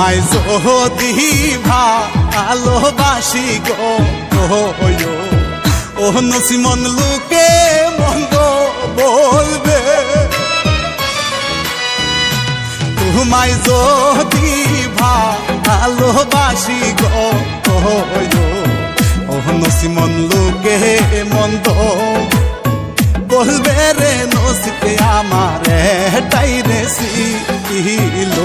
তোমায় যদি ভালোবাসি গো ও নসিমন লোকে মন্দ বলবে। তোমায় যদি ভালোবাসি গো ও নসিমন লোকে মন্দ বলবে রে নসিবে আমার টাইরে ছিল।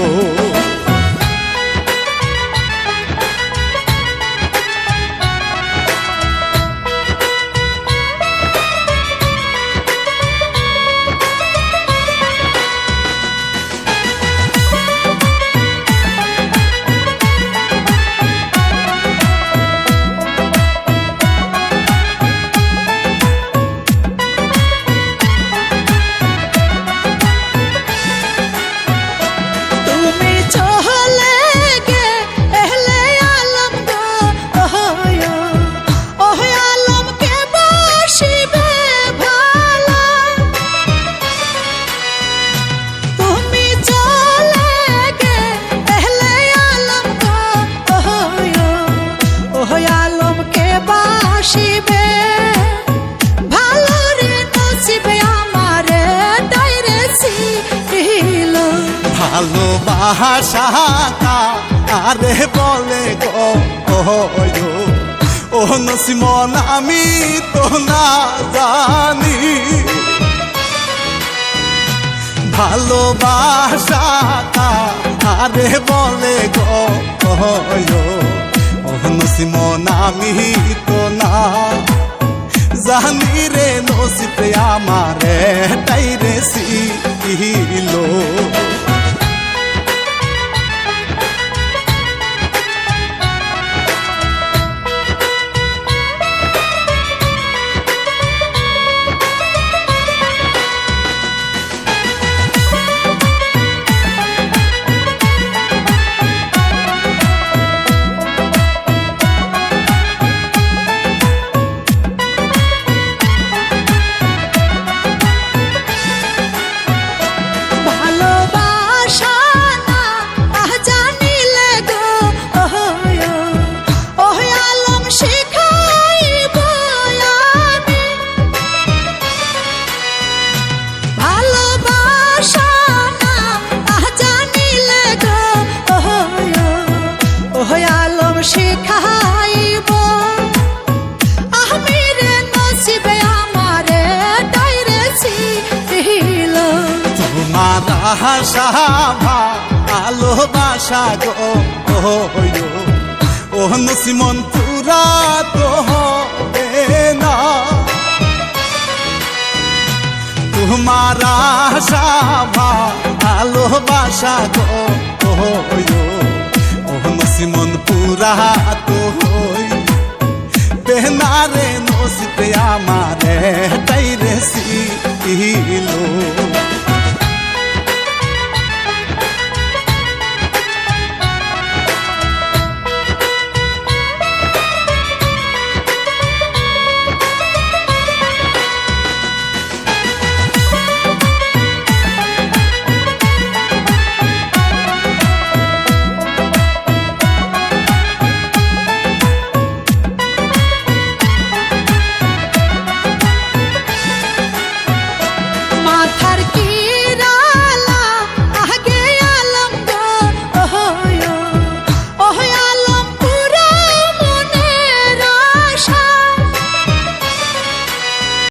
ভালোবাসা আরে বলে গো ও নসিমন আমি তো না জানি। ভালোবাসা আরে বলে গো ও নসিমন আমি তো না জানি রে নসিবে আমার টাইরে ছিল। আশা ভালোবাসা গো ও নসিমন পুরা তো হবে না। তোমার আশা ভালোবাসা গো ও নসিমন পুরা তো হইবে না রে নসিবে আমার টাইরে ছিল।